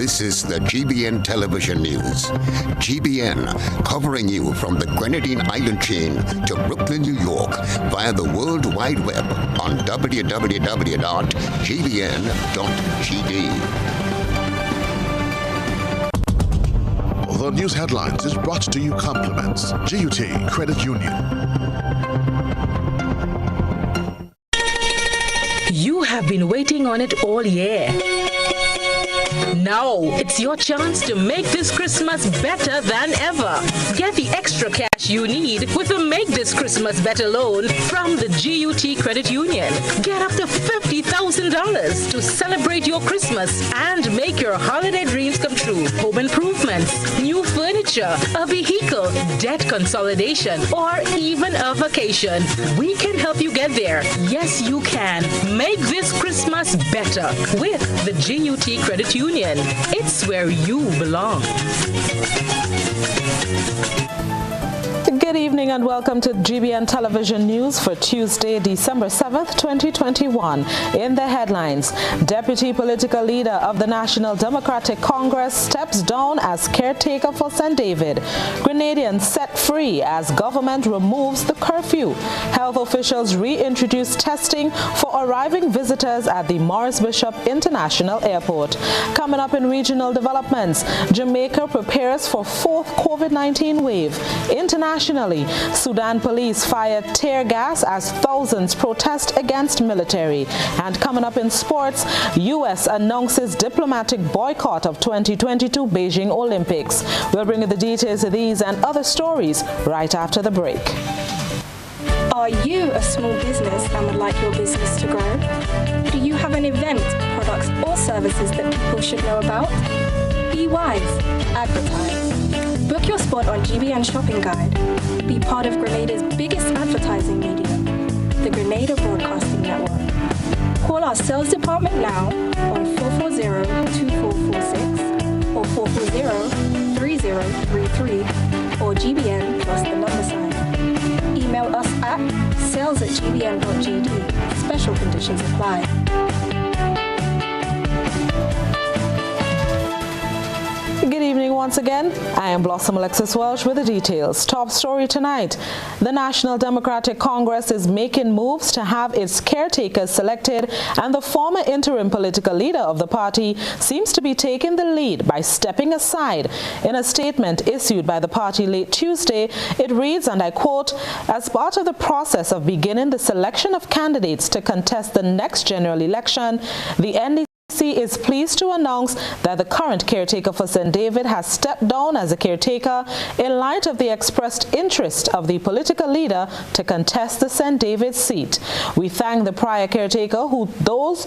This is the GBN Television News. GBN, covering you from the Grenadine Island chain to Brooklyn, New York, via the World Wide Web on www.gbn.gd. The news headlines is brought to you compliments GUT Credit Union. You have been waiting on it all year. Now it's your chance to make this Christmas better than ever. Get the extra cash you need with a Make This Christmas Better loan from the GUT Credit Union. Get up to $50,000 to celebrate your Christmas and make your holiday dreams come true. Home improvements, new furniture, a vehicle, debt consolidation, or even a vacation. We can help you get there. Yes, you can. Make this Christmas better with the GUT Credit Union. It's where you belong. Good evening and welcome to GBN Television News for Tuesday, December 7th, 2021. In the headlines, Deputy Political Leader of the National Democratic Congress steps down as caretaker for St. David. Grenadians set free as government removes the curfew. Health officials reintroduce testing for arriving visitors at the Morris Bishop International Airport. Coming up in regional developments, Jamaica prepares for fourth COVID-19 wave. Internationally, Sudan police fire tear gas as thousands protest against military. And coming up in sports, U.S. announces diplomatic boycott of 2022 Beijing Olympics. We'll bring you the details of these and other stories right after the break. Are you a small business and would like your business to grow? Do you have an event, products or services that people should know about? Be wise. Advertise. Book your spot on GBN Shopping Guide. Be part of Grenada's biggest advertising medium, the Grenada Broadcasting Network. Call our sales department now on 440-2446 or 440-3033 or GBN plus the number sign. Email us at sales@gbn.gd. Special conditions apply. Good evening once again. I am Blossom Alexis-Welsh with the details. Top story tonight. The National Democratic Congress is making moves to have its caretakers selected, and the former interim political leader of the party seems to be taking the lead by stepping aside. In a statement issued by the party late Tuesday, it reads, and I quote, "As part of the process of beginning the selection of candidates to contest the next general election, the NDC is pleased to announce that the current caretaker for St. David has stepped down as a caretaker in light of the expressed interest of the political leader to contest the St. David seat. We thank the prior caretaker, those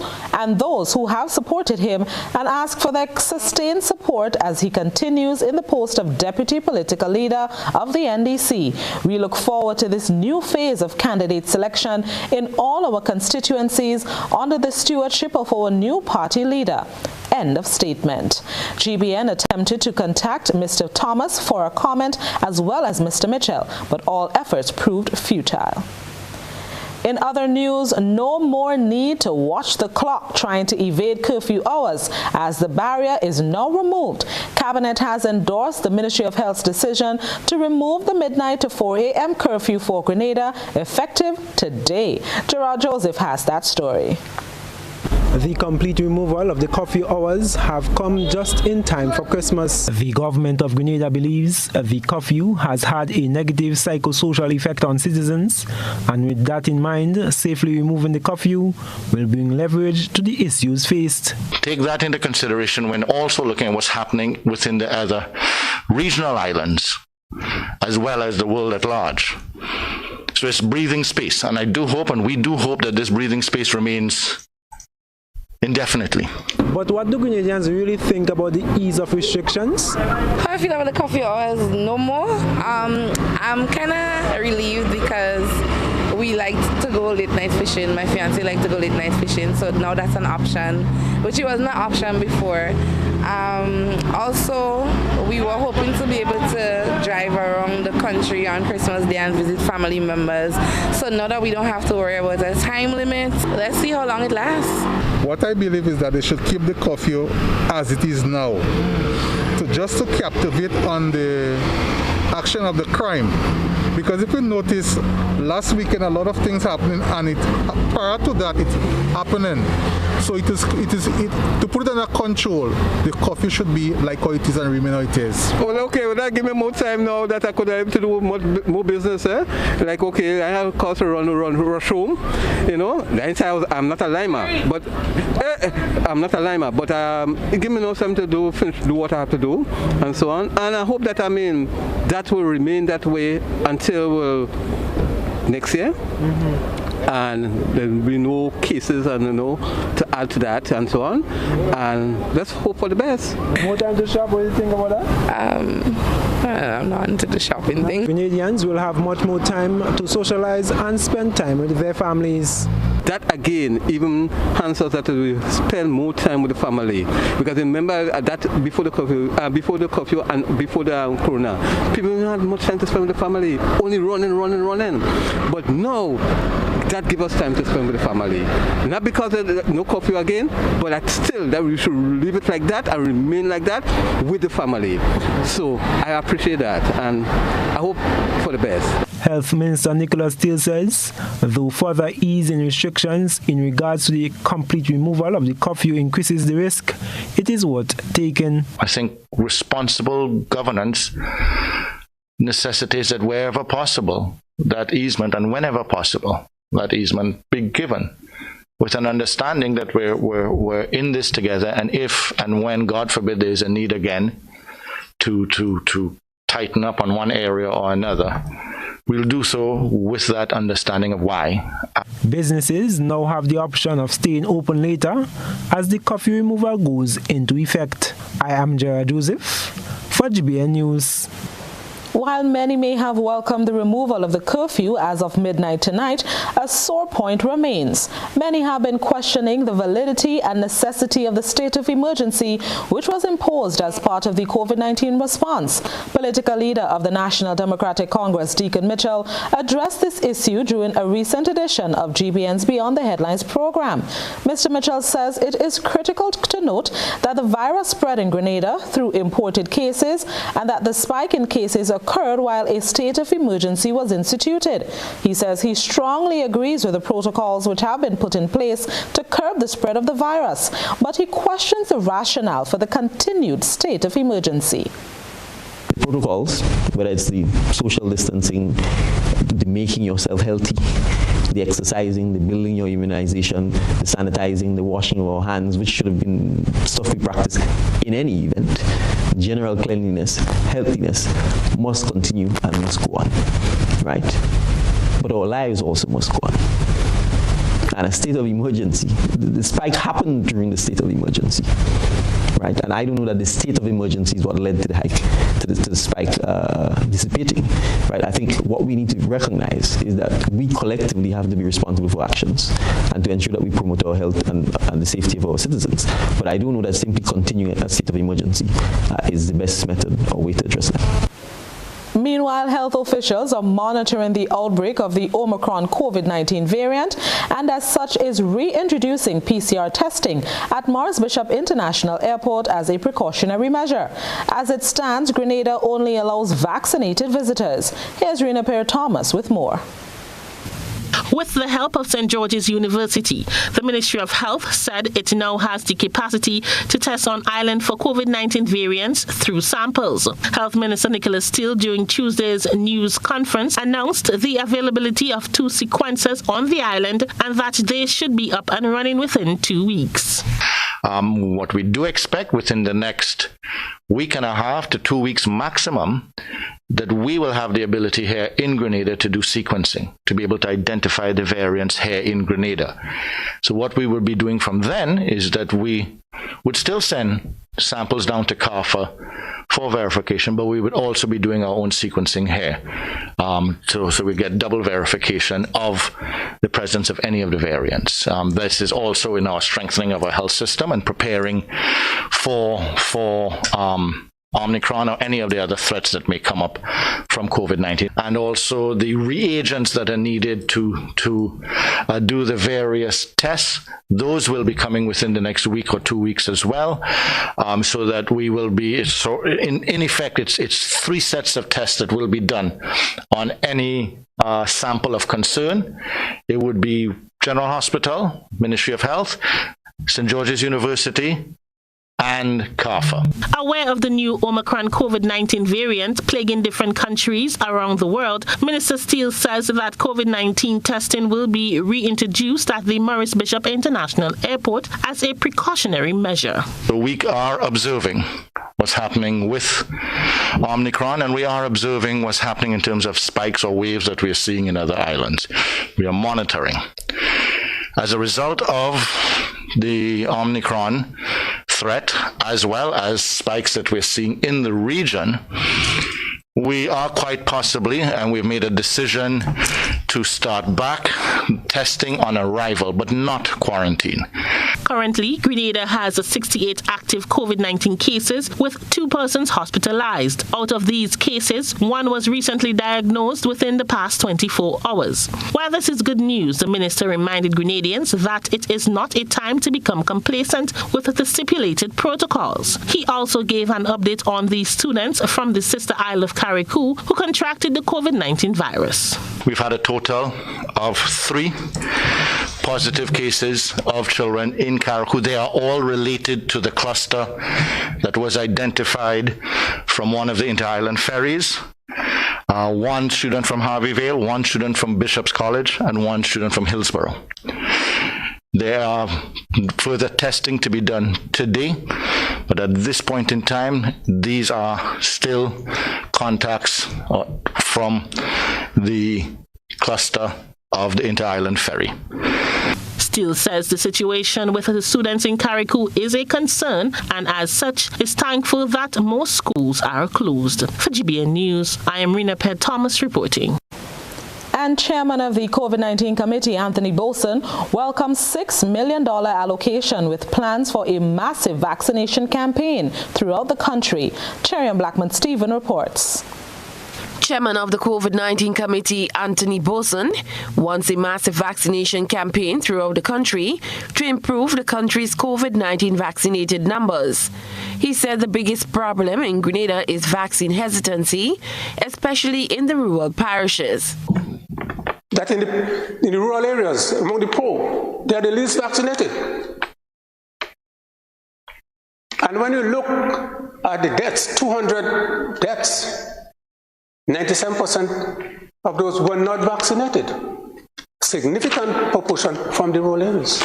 who have supported him, and ask for their sustained support as he continues in the post of deputy political leader of the NDC. We look forward to this new phase of candidate selection in all our constituencies under the stewardship of our new party leader." End of statement. GBN attempted to contact Mr. Thomas for a comment as well as Mr. Mitchell, but all efforts proved futile. In other news, no more need to watch the clock trying to evade curfew hours as the barrier is now removed. Cabinet has endorsed the Ministry of Health's decision to remove the midnight to 4 a.m. curfew for Grenada effective today. Gerard Joseph has that story. The complete removal of the curfew hours have come just in time for Christmas. The government of Grenada believes the curfew has had a negative psychosocial effect on citizens, and with that in mind, safely removing the curfew will bring leverage to the issues faced. Take that into consideration when also looking at what's happening within the other regional islands, as well as the world at large. So it's breathing space, and I do hope, and we do hope, that this breathing space remains indefinitely. But what do Grenadians really think about the ease of restrictions? How I feel about the curfew hours no more. I'm kind of relieved because we like to go late night fishing. My fiance liked to go late night fishing, so now that's an option, which it wasn't an option before. Also, we were hoping to be able to drive around the country on Christmas Day and visit family members. So now that we don't have to worry about a time limit, let's see how long it lasts. What I believe is that they should keep the curfew as it is now, just to captivate on the action of the crime. Because if you notice, last weekend a lot of things happening, and prior to that it's happening. So it is to put it under control, the curfew should be like how it is and remain how it is. Well, okay, well, that give me more time now that I could have to do more business. Like, okay, I have a call to rush home. You know, I'm not a limer, but it give me no time to do what I have to do, and so on. And I hope that that will remain that way until next year. And there will be no cases to add to that and so on. And let's hope for the best. More time to shop, what do you think about that? I'm not into the shopping thing. Grenadians will have much more time to socialize and spend time with their families. That again even answers that we spend more time with the family, because remember that before the curfew and before the corona, people didn't have much time to spend with the family, only running. But now that gives us time to spend with the family. Not because of no curfew again, but still that we should leave it like that and remain like that with the family. So I appreciate that, and I hope for the best. Health Minister Nicholas Steele says, though further ease in restrictions in regards to the complete removal of the curfew increases the risk, it is worth taking. I think responsible governance necessitates that wherever possible, that easement, and whenever possible, that easement be given, with an understanding that we're in this together, and if and when, God forbid, there is a need again to tighten up on one area or another, we'll do so with that understanding of why. Businesses now have the option of staying open later as the curfew removal goes into effect. I am Gerard Joseph for GBN News. While many may have welcomed the removal of the curfew as of midnight tonight, a sore point remains. Many have been questioning the validity and necessity of the state of emergency, which was imposed as part of the COVID-19 response. Political leader of the National Democratic Congress, Deacon Mitchell, addressed this issue during a recent edition of GBN's Beyond the Headlines program. Mr. Mitchell says it is critical to note that the virus spread in Grenada through imported cases, and that the spike in cases occurred while a state of emergency was instituted. He says he strongly agrees with the protocols which have been put in place to curb the spread of the virus, but he questions the rationale for the continued state of emergency. Protocols, whether it's the social distancing, the making yourself healthy, the exercising, the building your immunization, the sanitizing, the washing of our hands, which should have been stuff we practice in any event. General cleanliness, healthiness must continue and must go on, right? But our lives also must go on. And a state of emergency, the spike happened during the state of emergency, right? And I don't know that the state of emergency is what led to the hike, to the spike dissipating, right? I think what we need to recognize is that we collectively have to be responsible for actions and to ensure that we promote our health and the safety of our citizens. But I don't know that simply continuing a state of emergency is the best method or way to address that. Meanwhile, health officials are monitoring the outbreak of the Omicron COVID-19 variant, and as such is reintroducing PCR testing at Morris Bishop International Airport as a precautionary measure. As it stands, Grenada only allows vaccinated visitors. Here's Rena Perry-Thomas with more. With the help of St. George's University, the Ministry of Health said it now has the capacity to test on island for COVID-19 variants through samples. Health Minister Nicholas Steele, during Tuesday's news conference, announced the availability of 2 sequencers on the island and that they should be up and running within 2 weeks. What we do expect within the next week and a half to 2 weeks maximum, that we will have the ability here in Grenada to do sequencing, to be able to identify the variants here in Grenada. So what we will be doing from then is that we would still send samples down to CARFA for verification, but we would also be doing our own sequencing here. So we get double verification of the presence of any of the variants. This is also in our strengthening of our health system and preparing for Omicron or any of the other threats that may come up from COVID-19. And also the reagents that are needed to do the various tests, those will be coming within the next week or 2 weeks as well, so that we will be, so in effect, it's 3 sets of tests that will be done on any sample of concern. It would be General Hospital, Ministry of Health, St. George's University, and CARFA. Aware of the new Omicron COVID-19 variant plaguing different countries around the world, Minister Steele says that COVID-19 testing will be reintroduced at the Maurice Bishop International Airport as a precautionary measure. So we are observing what's happening with Omicron, and we are observing what's happening in terms of spikes or waves that we are seeing in other islands. We are monitoring. As a result of the Omicron threat, as well as spikes that we're seeing in the region, we are quite possibly, and we've made a decision to start back testing on arrival, but not quarantine. Currently, Grenada has 68 active COVID-19 cases with 2 persons hospitalized. Out of these cases, 1 was recently diagnosed within the past 24 hours. While this is good news, the minister reminded Grenadians that it is not a time to become complacent with the stipulated protocols. He also gave an update on the students from the sister isle of Carriacou who contracted the COVID-19 virus. We've had a total of 3 positive cases of children in Carriacou. They are all related to the cluster that was identified from one of the inter-island ferries. 1 student from Harveyvale, 1 student from Bishop's College, and 1 student from Hillsborough. There are further testing to be done today, but at this point in time, these are still contacts from the cluster of the inter-island ferry. Steele says the situation with the students in Carriacou is a concern, and as such is thankful that most schools are closed. For GBN News, I am Rena Ped Thomas reporting. And Chairman of the COVID-19 Committee, Anthony Boson, welcomes $6 million allocation with plans for a massive vaccination campaign throughout the country. Cherry and Blackman Stephen reports. Chairman of the COVID-19 Committee, Anthony Boson, wants a massive vaccination campaign throughout the country to improve the country's COVID-19 vaccinated numbers. He said the biggest problem in Grenada is vaccine hesitancy, especially in the rural parishes. That in the rural areas, among the poor, they are the least vaccinated. And when you look at the deaths, 200 deaths, 97% of those were not vaccinated. Significant proportion from the rural areas.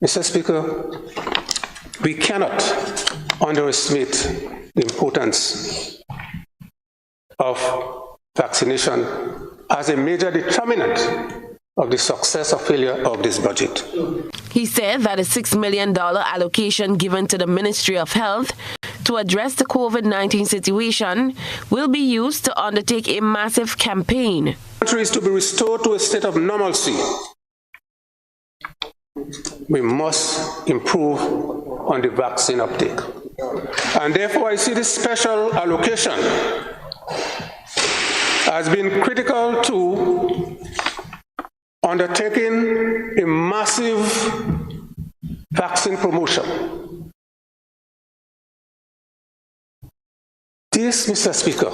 Mr. Speaker, we cannot underestimate the importance of vaccination as a major determinant of the success or failure of this budget. He said that a $6 million allocation given to the Ministry of Health to address the COVID-19 situation will be used to undertake a massive campaign. The country is to be restored to a state of normalcy. We must improve on the vaccine uptake. And therefore, I see this special allocation has been critical to undertaking a massive vaccine promotion. This, Mr. Speaker,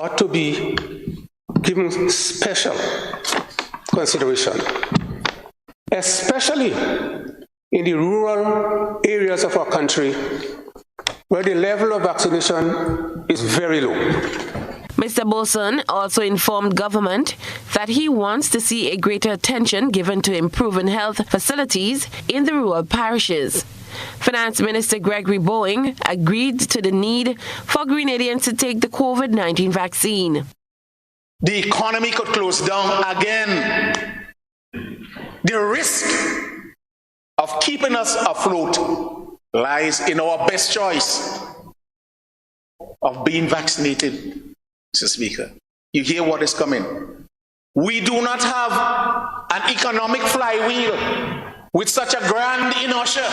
ought to be given special consideration, especially in the rural areas of our country where the level of vaccination is very low. Mr. Boson also informed government that he wants to see a greater attention given to improving health facilities in the rural parishes. Finance Minister Gregory Boeing agreed to the need for Grenadians to take the COVID-19 vaccine. The economy could close down again. The risk of keeping us afloat lies in our best choice of being vaccinated. Mr. Speaker, you hear what is coming. We do not have an economic flywheel with such a grand inertia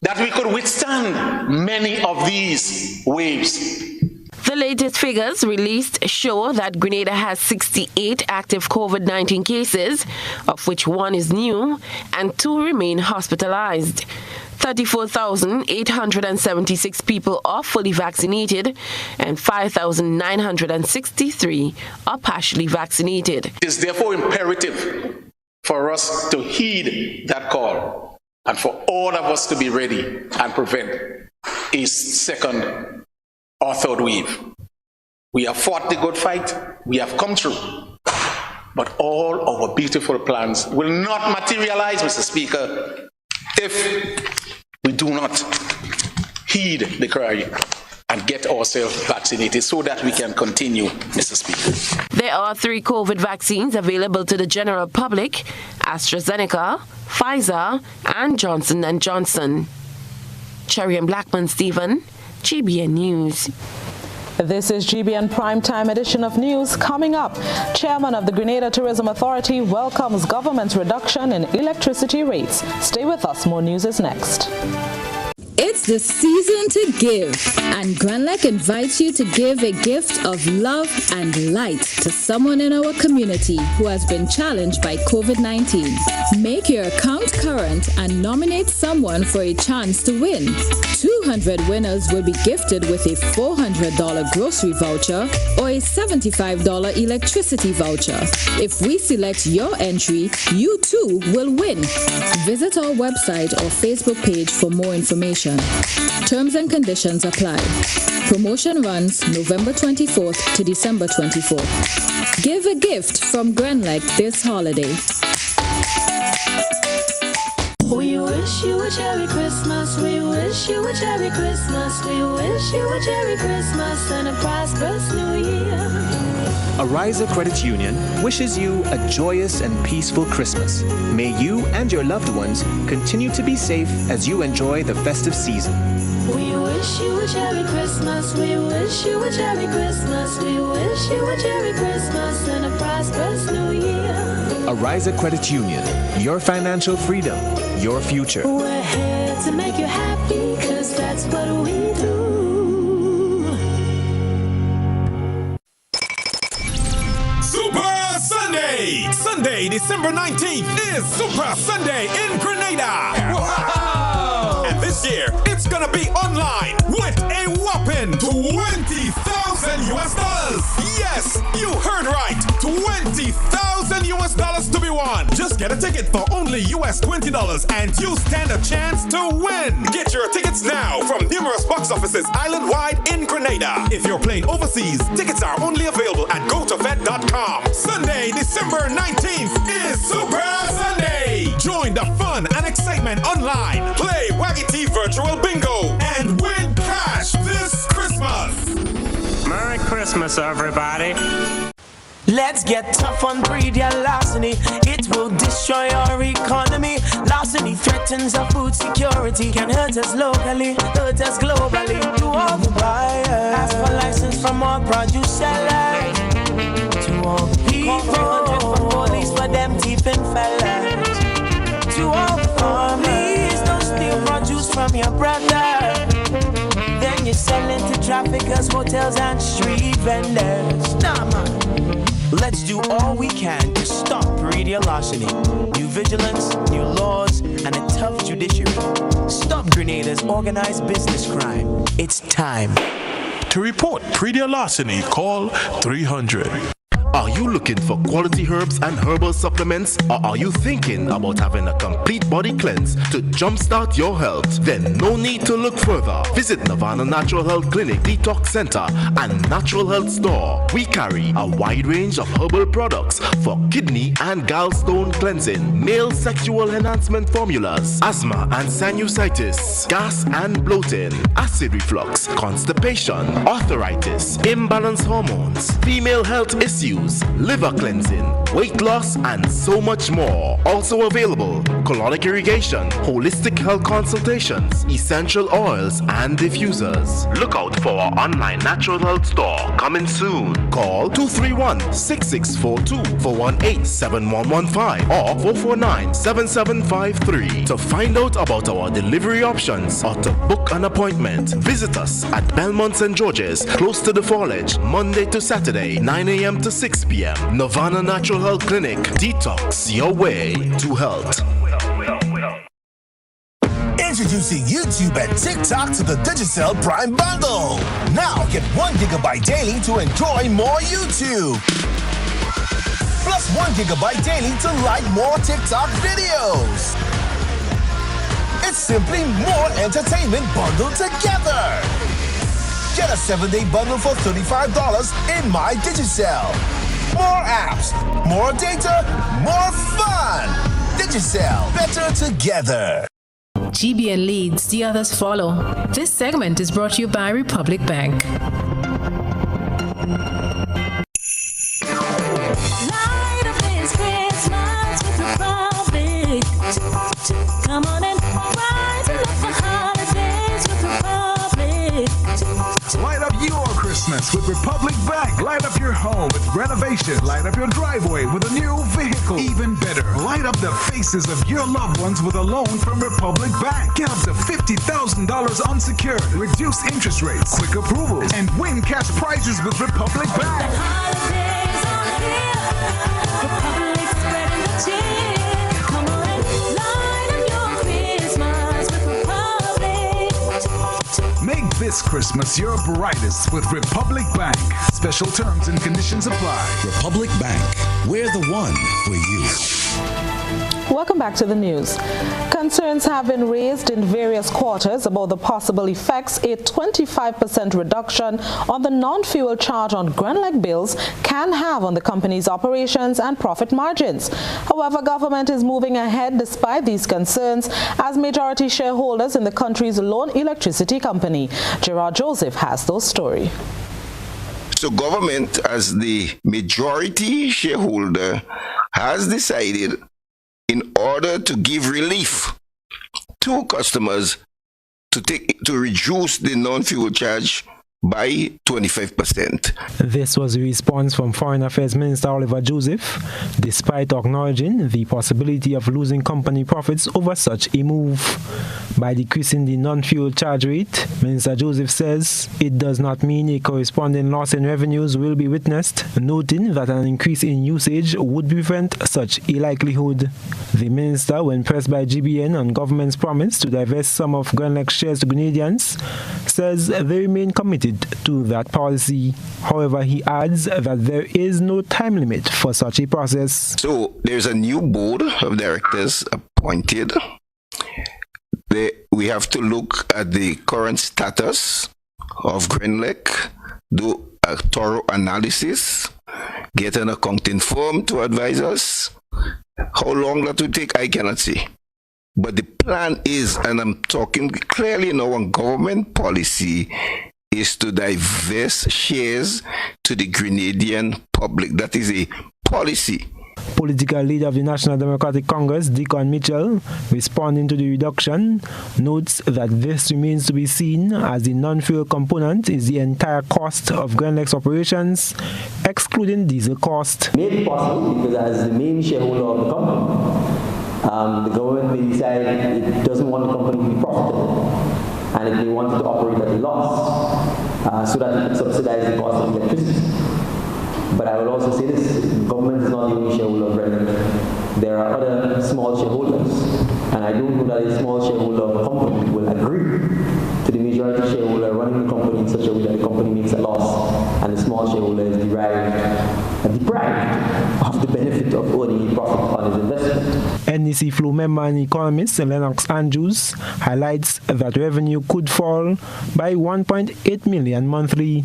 that we could withstand many of these waves. The latest figures released show that Grenada has 68 active COVID-19 cases, of which 1 is new and 2 remain hospitalized. 34,876 people are fully vaccinated and 5,963 are partially vaccinated. It is therefore imperative for us to heed that call and for all of us to be ready and prevent a second or third wave. We have fought the good fight, we have come through, but all our beautiful plans will not materialize, Mr. Speaker, if we do not heed the cry and get ourselves vaccinated so that we can continue, Mr. Speaker. There are 3 COVID vaccines available to the general public: AstraZeneca, Pfizer, and Johnson & Johnson. Cherry and Blackman Stephen, GBN News. This is GBN Primetime edition of news. Coming up, Chairman of the Grenada Tourism Authority welcomes government's reduction in electricity rates. Stay with us. More news is next. It's the season to give, and GBN invites you to give a gift of love and light to someone in our community who has been challenged by COVID-19. Make your account current and nominate someone for a chance to win. 200 winners will be gifted with a $400 grocery voucher or a $75 electricity voucher. If we select your entry, you too will win. Visit our website or Facebook page for more information. Terms and conditions apply. Promotion runs November 24th to December 24th. Give a gift from GBN this holiday. We wish you a Merry Christmas. We wish you a Merry Christmas. We wish you a Merry Christmas and a prosperous New Year. Ariza Credit Union wishes you a joyous and peaceful Christmas. May you and your loved ones continue to be safe as you enjoy the festive season. We wish you a Merry Christmas. We wish you a Merry Christmas. We wish you a Merry Christmas and a prosperous New Year. Ariza Credit Union, your financial freedom, your future. We're here to make you happy, 'cause that's what we do. Sunday, December 19th is Super Sunday in Grenada. Wow! And this year, it's gonna be online with a whopping $20,000 US. Yes, you heard right. $20,000 US to be won. Just get a ticket for only US $20 and you stand a chance to win. Get your tickets now from numerous box offices island-wide in Grenada. If you're playing overseas, tickets are only available at gotofed.com. Sunday, December 19th is Super Sunday. Join the fun and excitement online. Play Waggy T Virtual Bingo and win cash this Christmas. Merry Christmas, everybody. Let's get tough on breeder larceny. It will destroy our economy. Larceny threatens our food security. Can hurt us locally, hurt us globally. To all the buyers, ask for license from all produce sellers. To all the people, 300 for police for them thieving fellas. To all the farmers, don't steal produce from your brother. Then you're selling to traffickers, hotels and street vendors. Nah, man. Let's do all we can to stop breeder larceny. New vigilance, new laws, and a tough judiciary. Stop Grenada's organized business crime. It's time. To report breeder larceny, call 300. Are you looking for quality herbs and herbal supplements? Or are you thinking about having a complete body cleanse to jumpstart your health? Then no need to look further. Visit Nirvana Natural Health Clinic, Detox Center, and Natural Health Store. We carry a wide range of herbal products for kidney and gallstone cleansing, male sexual enhancement formulas, asthma and sinusitis, gas and bloating, acid reflux, constipation, arthritis, imbalanced hormones, female health issues, reviews, liver cleansing, weight loss, and so much more. Also available, colonic irrigation, holistic health consultations, essential oils, and diffusers. Look out for our online natural health store coming soon. Call 231-6642 418-7115 or 449-7753 to find out about our delivery options or to book an appointment. Visit us at Belmont St. George's, close to the Foliage, Monday to Saturday, 9 a.m. to 6 p.m. Nirvana Natural Health Clinic. Detox your way to health. Introducing YouTube and TikTok to the Digicel Prime Bundle. Now get 1 GB daily to enjoy more YouTube. Plus 1 GB daily to like more TikTok videos. It's simply more entertainment bundled together. Get a 7-day bundle for $35 in My Digicel. More apps, more data, more fun. Digicel, better together. GBN leads, the others follow. This segment is brought to you by Republic Bank. Light up this Christmas with Republic. Come on and rise up for holidays with Republic. Light up your Christmas with Republic Bank. Light up your home with renovation. Light up your driveway with a new vehicle. Even better, light up the faces of your loved ones with a loan from Republic Bank. Get up to $50,000 unsecured. Reduce interest rates, quick approvals, and win cash prizes with Republic Bank. The holidays are here. Republic spreading the cheer. Come on and light up your Christmas with Republic. Make this Christmas your brightest with Republic Bank. Special terms and conditions apply. Republic Bank, we're the one for you. Welcome back to the news. Concerns have been raised in various quarters about the possible effects a 25% reduction on the non-fuel charge on Grenlec bills can have on the company's operations and profit margins. However, government is moving ahead despite these concerns as majority shareholders in the country's lone electricity company. Gerard Joseph has those stories. So government, as the majority shareholder, has decided in order to give relief to customers to reduce the non-fuel charge by 25%. This was a response from Foreign Affairs Minister Oliver Joseph, despite acknowledging the possibility of losing company profits over such a move. By decreasing the non-fuel charge rate, Minister Joseph says it does not mean a corresponding loss in revenues will be witnessed, noting that an increase in usage would prevent such a likelihood. The minister, when pressed by GBN on government's promise to divest some of Grenlec shares to Grenadians, says they remain committed to that policy. However, he adds that there is no time limit for such a process. So there's a new board of directors appointed. We have to look at the current status of Grenlec, do a thorough analysis, get an accounting firm to advise us. How long that will take, I cannot say. But the plan is, and I'm talking clearly now on government policy, is to divest shares to the Grenadian public. That is a policy. Political leader of the National Democratic Congress, Deacon Mitchell, responding to the reduction, notes that this remains to be seen as the non-fuel component is the entire cost of Grenlec's operations, excluding diesel cost. Made it possible because as the main shareholder of the company, the government may decide it doesn't want the company to be profitable, and if they wanted to operate at a loss, so that it could subsidize the cost of electricity. But I will also say this, the government is not the only shareholder of Grenlec. There are other small shareholders, and I don't know that a small shareholder of a company will agree to the majority shareholder running the company in such a way that the company makes a loss, and the small shareholder is deprived of the benefit of owning a profit on his investment. NEC Flow member and economist Lennox Andrews highlights that revenue could fall by 1.8 million monthly.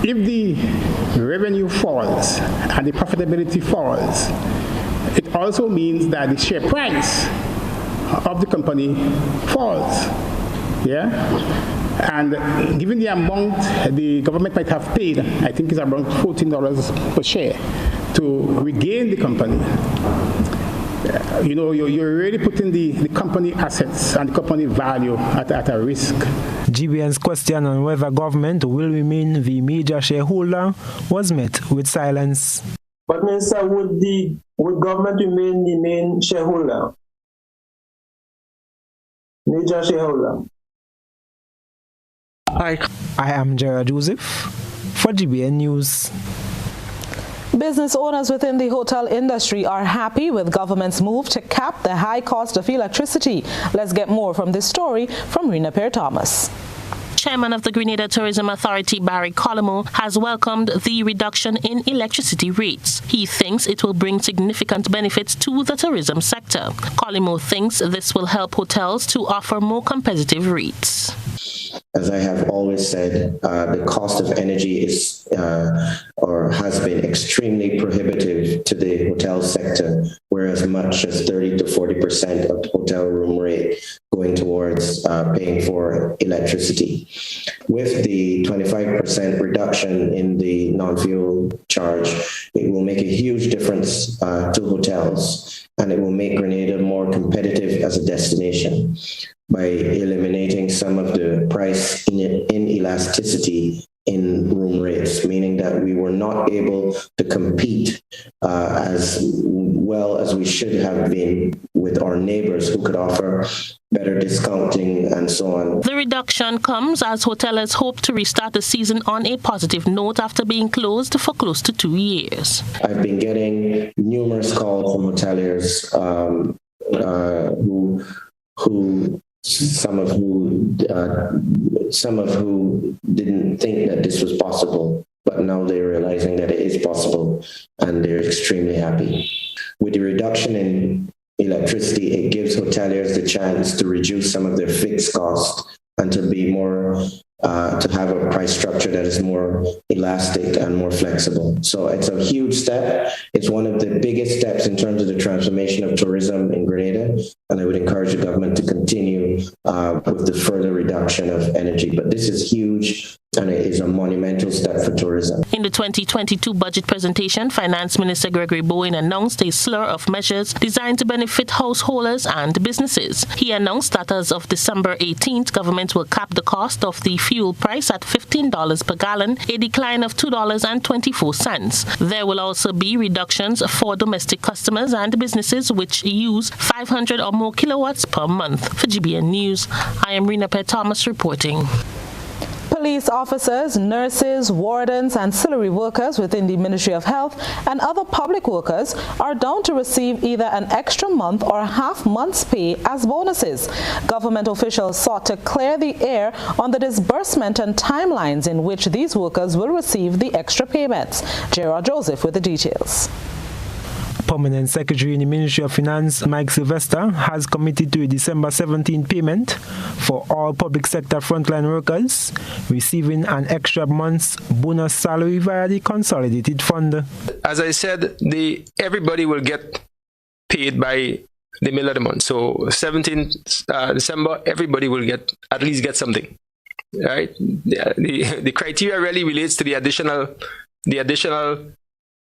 If the revenue falls and the profitability falls, it also means that the share price of the company falls. Yeah? And given the amount the government might have paid, I think it's around $14 per share to regain the company. You're really putting the company assets and the company value at a risk. GBN's question on whether government will remain the major shareholder was met with silence. But Minister, would government remain the main shareholder? Major shareholder? I am Gerard Joseph for GBN News. Business owners within the hotel industry are happy with government's move to cap the high cost of electricity. Let's get more from this story from Rena Perry-Thomas. Chairman of the Grenada Tourism Authority, Barry Colomo, has welcomed the reduction in electricity rates. He thinks it will bring significant benefits to the tourism sector. Colomo thinks this will help hotels to offer more competitive rates. As I have always said, the cost of energy is or has been extremely prohibitive to the hotel sector, where as much as 30 to 40% of the hotel room rate going towards paying for electricity. With the 25% reduction in the non-fuel charge, it will make a huge difference to hotels, and it will make Grenada more competitive as a destination by eliminating some of the price inelasticity in room rates, meaning that we were not able to compete as well as we should have been with our neighbors who could offer better discounting and so on. The reduction comes as hoteliers hope to restart the season on a positive note after being closed for close to 2 years. I've been getting numerous calls from hoteliers who some of who didn't think that this was possible, but now they're realizing that it is possible, and they're extremely happy. With the reduction in electricity, it gives hoteliers the chance to reduce some of their fixed costs and to be more to have a price structure that is more elastic and more flexible. So it's a huge step. It's one of the biggest steps in terms of the transformation of tourism in Grenada, and I would encourage the government to continue with the further reduction of energy. But this is huge, and it is a monumental step for tourism. In the 2022 budget presentation, Finance Minister Gregory Bowen announced a slur of measures designed to benefit householders and businesses. He announced that as of December 18th, government will cap the cost of the fuel price at $15 per gallon, a decline of $2.24. There will also be reductions for domestic customers and businesses which use 500 or more kilowatts per month. For GBN News, I am Rena Perry-Thomas reporting. Police officers, nurses, wardens, ancillary workers within the Ministry of Health and other public workers are down to receive either an extra month or a half month's pay as bonuses. Government officials sought to clear the air on the disbursement and timelines in which these workers will receive the extra payments. Gerard Joseph with the details. Permanent Secretary in the Ministry of Finance, Mike Sylvester, has committed to a December 17 payment for all public sector frontline workers receiving an extra month's bonus salary via the Consolidated Fund. As I said, everybody will get paid by the middle of the month. So 17th December, everybody will at least get something. Right? The criteria really relates to the additional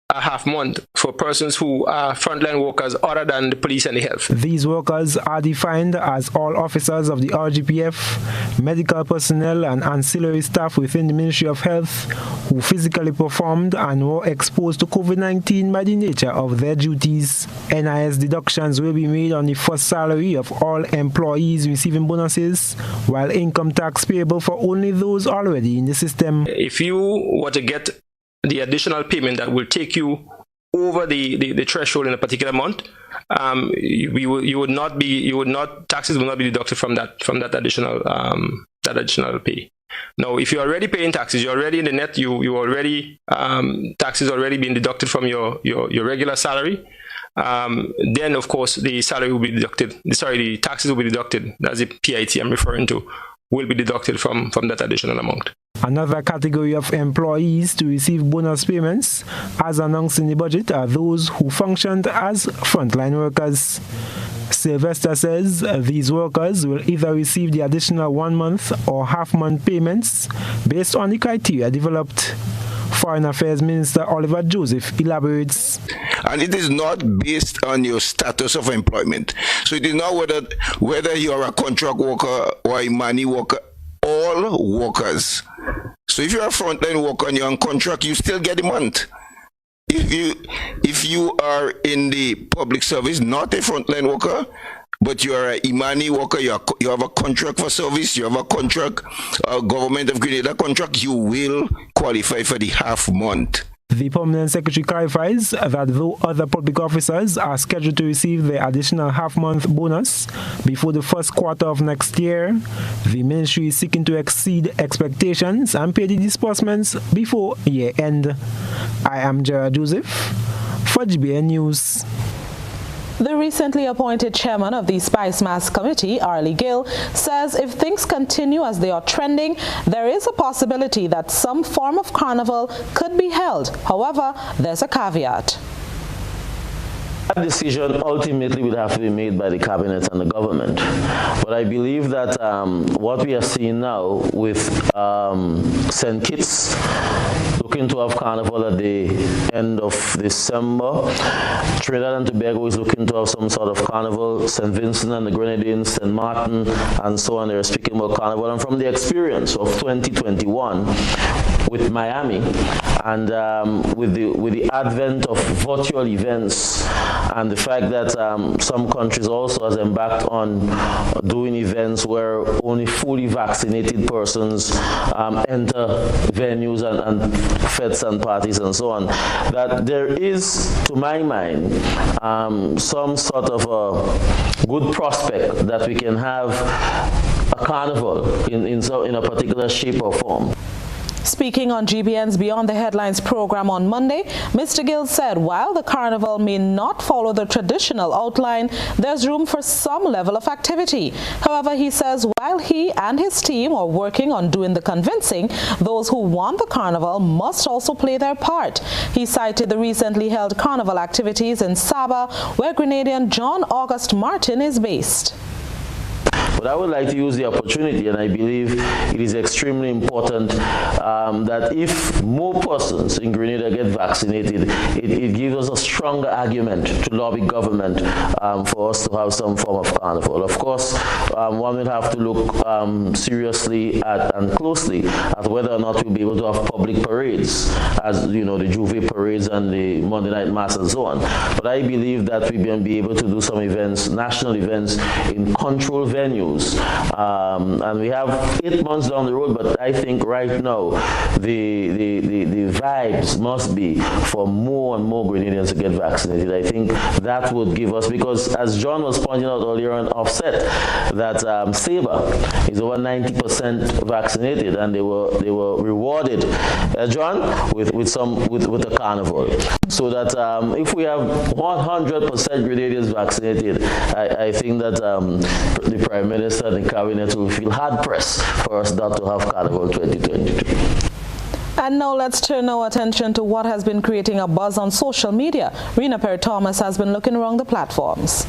a half month for persons who are frontline workers other than the police and the health. These workers are defined as all officers of the RGPF, medical personnel and ancillary staff within the Ministry of Health who physically performed and were exposed to COVID-19 by the nature of their duties. NIS deductions will be made on the first salary of all employees receiving bonuses, while income tax payable for only those already in the system. If you were to get the additional payment that will take you over the threshold in a particular month, taxes will not be deducted from that additional pay. Now, if you're already paying taxes, you're already in the net, you already taxes already being deducted from your regular salary. Then of course the salary will be deducted. The taxes will be deducted. That's the PIT I'm referring to, will be deducted from that additional amount. Another category of employees to receive bonus payments, as announced in the budget, are those who functioned as frontline workers. Sylvester says these workers will either receive the additional 1 month or half-month payments based on the criteria developed. Foreign Affairs Minister Oliver Joseph elaborates. And it is not based on your status of employment. So it is not whether you are a contract worker or a money worker, all workers. So if you're a frontline worker and you're on contract, you still get a month. If you are in the public service, not a frontline worker, but you are a Imani worker, you have a contract for service, you have a contract, Government of Grenada contract, you will qualify for the half month. The Permanent Secretary clarifies that though other public officers are scheduled to receive the additional half-month bonus before the first quarter of next year, the ministry is seeking to exceed expectations and pay the disbursements before year-end. I am Gerard Joseph for GBN News. The recently appointed chairman of the Spice Mask Committee, Arlie Gill, says if things continue as they are trending, there is a possibility that some form of carnival could be held. However, there's a caveat. That decision ultimately will have to be made by the cabinet and the government. But I believe that what we are seeing now with St. Kitts looking to have carnival at the end of December, Trinidad and Tobago is looking to have some sort of carnival, St. Vincent and the Grenadines, St. Martin, and so on. They're speaking about carnival. And from the experience of 2021 with Miami and with the advent of virtual events and the fact that some countries also has embarked on doing events where only fully vaccinated persons enter venues and fetes and parties and so on, that there is, to my mind, some sort of a good prospect that we can have a carnival in a particular shape or form. Speaking on GBN's Beyond the Headlines program on Monday, Mr. Gill said while the carnival may not follow the traditional outline, there's room for some level of activity. However, he says while he and his team are working on doing the convincing, those who want the carnival must also play their part. He cited the recently held carnival activities in Sabah, where Grenadian John August Martin is based. But I would like to use the opportunity, and I believe it is extremely important that if more persons in Grenada get vaccinated, it gives us a stronger argument to lobby government for us to have some form of carnival. Of course, one will have to look seriously at and closely at whether or not we'll be able to have public parades, as you know, the Juve parades and the Monday night mass and so on. But I believe that we will be able to do some events, national events, in controlled venues. And we have 8 months down the road, but I think right now the vibes must be for more and more Grenadians to get vaccinated. I think that would give us, because as John was pointing out earlier on offset, that Sabre is over 90% vaccinated, and they were rewarded, John, with a carnival. So that if we have 100% Grenadians vaccinated, I think that the Prime Minister and the Cabinet will feel hard-pressed for us not to have Carnival 2022. And now let's turn our attention to what has been creating a buzz on social media. Rena Perry-Thomas has been looking around the platforms.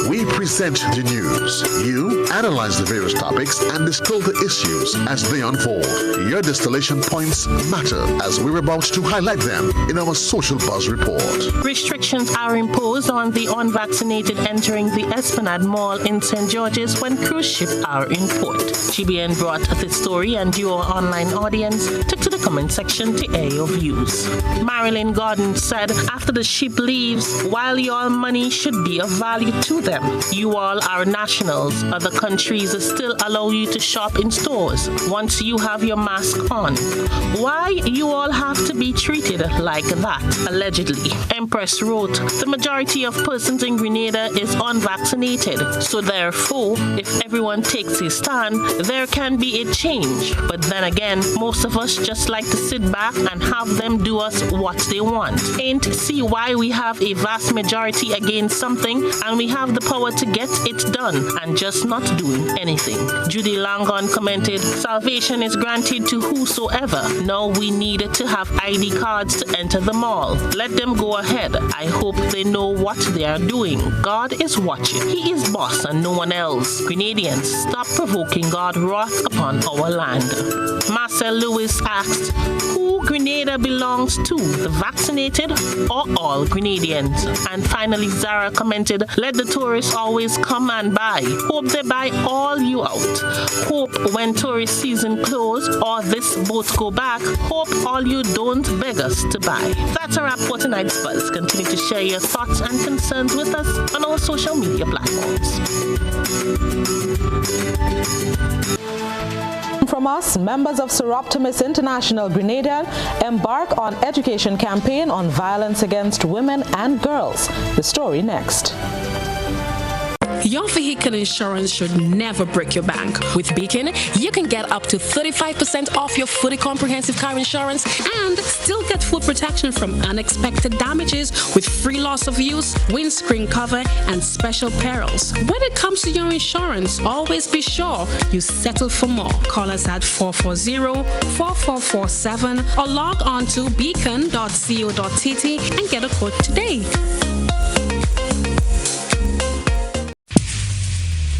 We present the news. You analyze the various topics and distill the issues as they unfold. Your distillation points matter as we're about to highlight them in our Social Buzz Report. Restrictions are imposed on the unvaccinated entering the Esplanade Mall in St. George's when cruise ships are in port. GBN brought this story, and your online audience took to the comment section to air your views. Marilyn Gordon said, after the ship leaves, while your money should be of value to them, you all are nationals. Other countries still allow you to shop in stores once you have your mask on. Why you all have to be treated like that? Allegedly. Empress wrote, the majority of persons in Grenada is unvaccinated, so therefore, if everyone takes a stand, there can be a change. But then again, most of us just like to sit back and have them do us what they want. Ain't see why we have a vast majority against something and we have the power to get it done and just not doing anything. Judy Langon commented, salvation is granted to whosoever. Now we need to have ID cards to enter the mall. Let them go ahead. I hope they know what they are doing. God is watching. He is boss and no one else. Grenadians, stop provoking God's wrath upon our land. Marcel Lewis asked, who Grenada belongs to, the vaccinated or all Grenadians? And finally, Zara commented, let the tourists always come and buy. Hope they buy all you out. Hope when tourist season close or this boat go back, hope all you don't beg us to buy. That's a wrap for tonight's Buzz. Continue to share your thoughts and concerns with us on our social media platforms. From us, members of Seroptimus International Grenada embark on education campaign on violence against women and girls. The story next. Your vehicle insurance should never break your bank. With Beacon, you can get up to 35% off your fully comprehensive car insurance and still get full protection from unexpected damages with free loss of use, windscreen cover, and special perils. When it comes to your insurance, always be sure you settle for more. Call us at 440-4447 or log on to beacon.co.tt and get a quote today.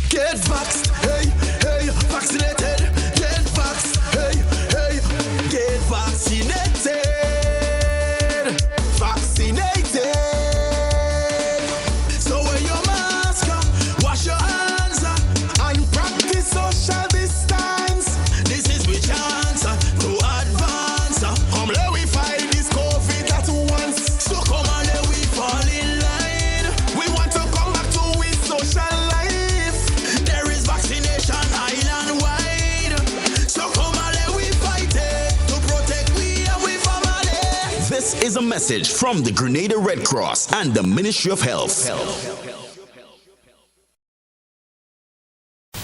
Get vaxxed, hey, hey, vaccinated. Get vaxxed, hey, hey, get vaccinated. Vaccinated. So wear your mask up, wash your hands up, and practice social distance. This is we chance to advance. Come let we fight this COVID at once. So come on, let we fall in line. We want to come back to with social life. This is a message from the Grenada Red Cross and the Ministry of Health.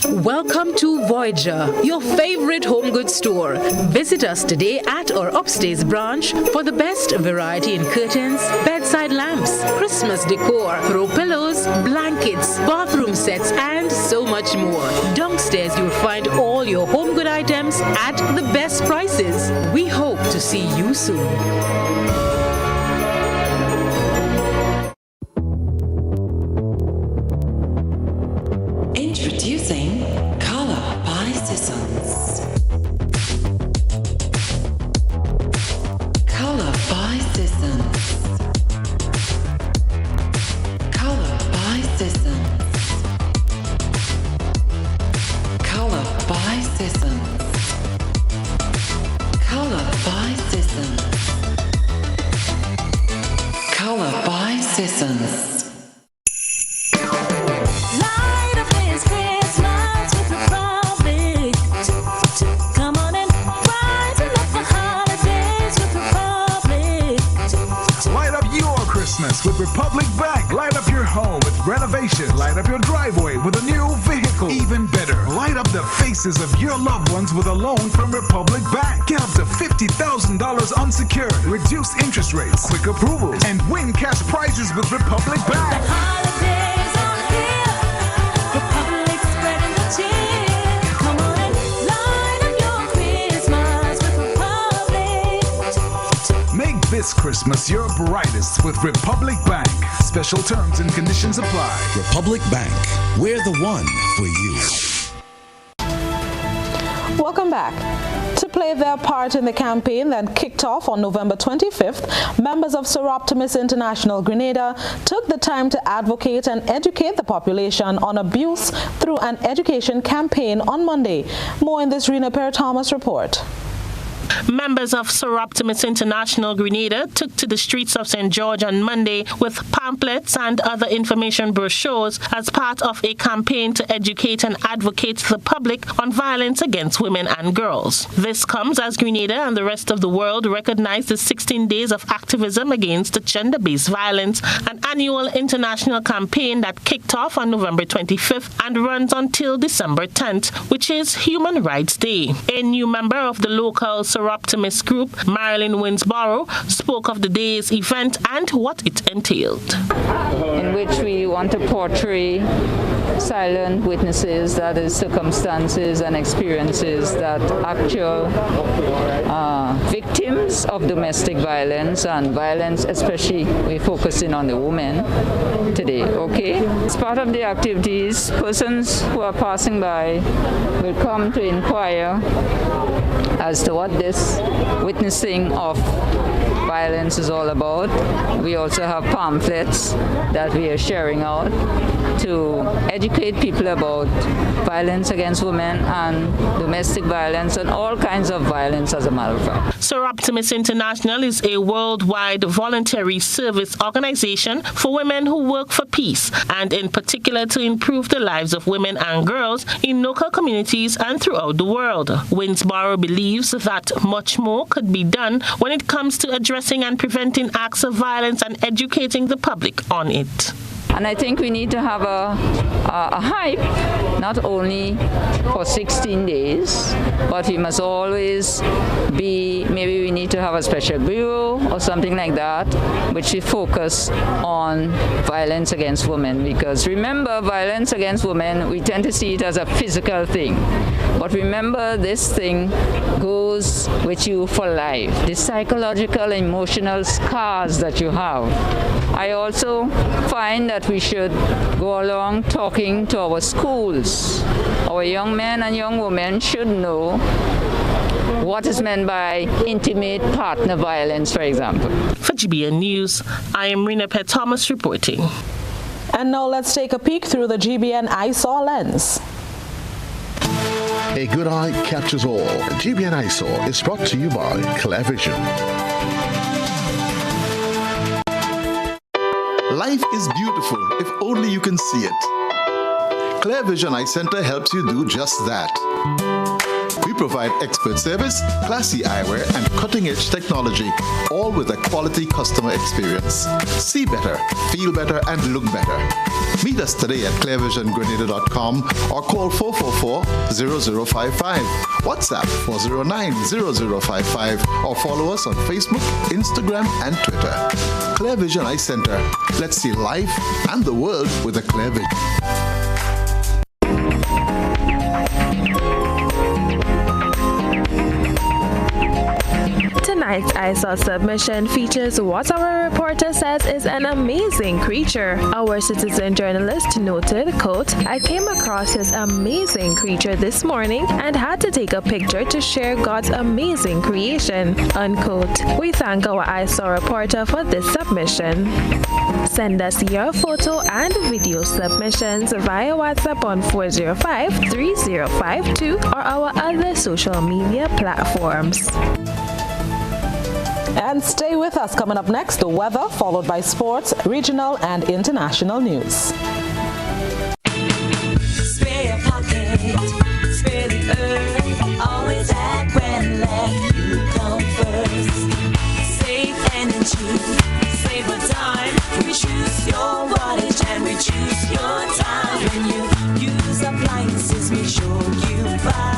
Welcome to Voyager, your favorite home goods store. Visit us today at our upstairs branch for the best variety in curtains, bedside lamps, Christmas decor, throw pillows, blankets, bathroom sets, and so much more. Downstairs you'll find all your home good items at the best prices. We hope to see you soon. Introducing Color by Sissons. Color by Sissons. Color by Sissons. Color by Sissons. Color by Sissons. Color by Sissons. With Republic Bank. Light up your home with renovation. Light up your driveway with a new vehicle. Even better, light up the faces of your loved ones with a loan from Republic Bank. Get up to $50,000 unsecured, reduced interest rates, quick approvals, and win cash prizes with Republic Bank. The holidays are here. Republic spreading the cheer. Come on and light up your Christmas with Republic. Make this Christmas your brightest with Republic Bank. Special terms and conditions apply. Republic Bank. We're the one for you. Welcome back. To play their part in the campaign that kicked off on November 25th, members of Seroptimus International Grenada took the time to advocate and educate the population on abuse through an education campaign on Monday. More in this Rena Perry-Thomas report. Members of Seroptimus International Grenada took to the streets of St. George on Monday with pamphlets and other information brochures as part of a campaign to educate and advocate the public on violence against women and girls. This comes as Grenada and the rest of the world recognize the 16 days of activism against gender-based violence, an annual international campaign that kicked off on November 25th and runs until December 10th, which is Human Rights Day. A new member of the local Seroptimus group, Marilyn Winsborough, spoke of the day's event and what it entailed. In which we want to portray silent witnesses, that is circumstances and experiences that actual victims of domestic violence and violence, especially we're focusing on the women today, okay? As part of the activities, persons who are passing by will come to inquire as to what this witnessing of violence is all about. We also have pamphlets that we are sharing out to educate people about violence against women and domestic violence and all kinds of violence, as a matter of fact. Sir Optimus International is a worldwide voluntary service organization for women who work for peace, and in particular to improve the lives of women and girls in local communities and throughout the world. Winsboro believes that much more could be done when it comes to addressing and preventing acts of violence and educating the public on it. And I think we need to have a hype, not only for 16 days, but we must always be, maybe we need to have a special bureau or something like that, which we focus on violence against women. Because remember, violence against women, we tend to see it as a physical thing. But remember, this thing goes with you for life. The psychological, emotional scars that you have. I also find that we should go along talking to our schools. Our young men and young women should know what is meant by intimate partner violence, for example. For GBN News, I am Rena Pett Thomas reporting. And now let's take a peek through the GBN eyesore lens. A good eye captures all. GBN eyesore is brought to you by ClearVision. Life is beautiful if only you can see it. ClearVision Eye Center helps you do just that. We provide expert service, classy eyewear, and cutting-edge technology, all with a quality customer experience. See better, feel better, and look better. Meet us today at clearvisiongrenada.com or call 444-0055, WhatsApp 409-0055, or follow us on Facebook, Instagram, and Twitter. ClearVision Eye Center. Let's see life and the world with a clear vision. Tonight's eyesore submission features what our reporter says is an amazing creature. Our citizen journalist noted, quote, "I came across this amazing creature this morning and had to take a picture to share God's amazing creation," unquote. We thank our eyesore reporter for this submission. Send us your photo and video submissions via WhatsApp on 405-3052 or our other social media platforms. And stay with us. Coming up next, the weather, followed by sports, regional and international news. Spare your pocket, spare the earth, always act when let you come first. Save energy, save the time. We choose your wattage and we choose your time. When you use appliances, make sure you buy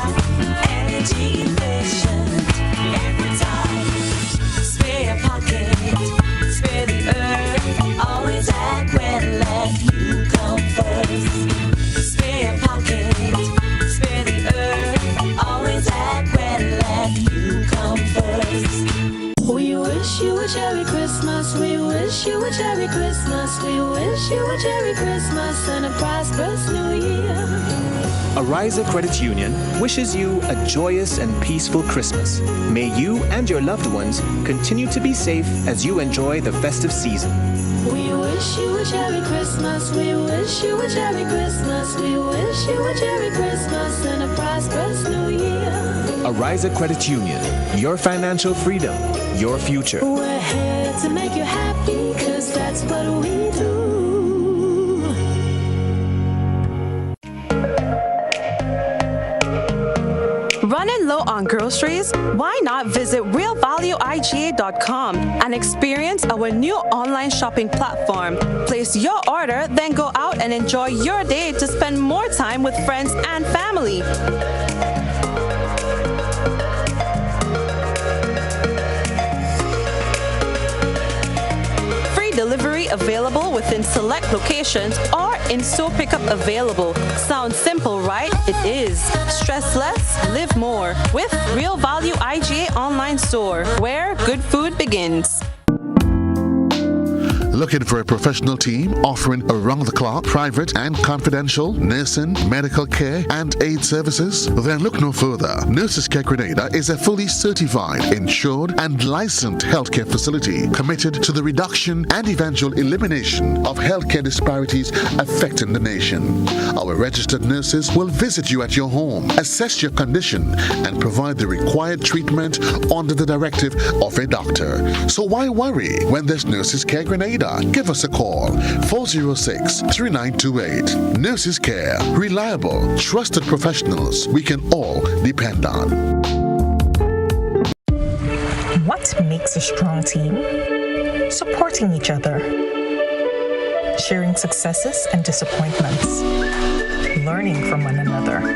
energy efficient every time. Spare your pocket, spare the earth, always act when let you come first. Spare your pocket, spare the earth, always act when let you come first. We wish you a Merry Christmas, we wish you a Merry Christmas, we wish you a Merry Christmas and a prosperous New Year. Ariza Credit Union wishes you a joyous and peaceful Christmas. May you and your loved ones continue to be safe as you enjoy the festive season. We wish you a Merry Christmas, we wish you a Merry Christmas, we wish you a Merry Christmas and a prosperous New Year. Ariza Credit Union, your financial freedom, your future. We're here to make you happy, 'cause that's what we do. Running low on groceries? Why not visit realvalueiga.com and experience our new online shopping platform? Place your order, then go out and enjoy your day to spend more time with friends and family. Free delivery available within select locations or in-store pickup available. Sounds simple, right? It is. Stress less, live more with Real Value IGA online store, where good food begins. Looking for a professional team offering around-the-clock private and confidential nursing, medical care, and aid services? Then look no further. Nurses Care Grenada is a fully certified, insured, and licensed healthcare facility committed to the reduction and eventual elimination of healthcare disparities affecting the nation. Our registered nurses will visit you at your home, assess your condition, and provide the required treatment under the directive of a doctor. So why worry when there's Nurses Care Grenada? Give us a call, 406-3928. Nurses Care, reliable, trusted professionals we can all depend on. What makes a strong team? Supporting each other, sharing successes and disappointments, learning from one another.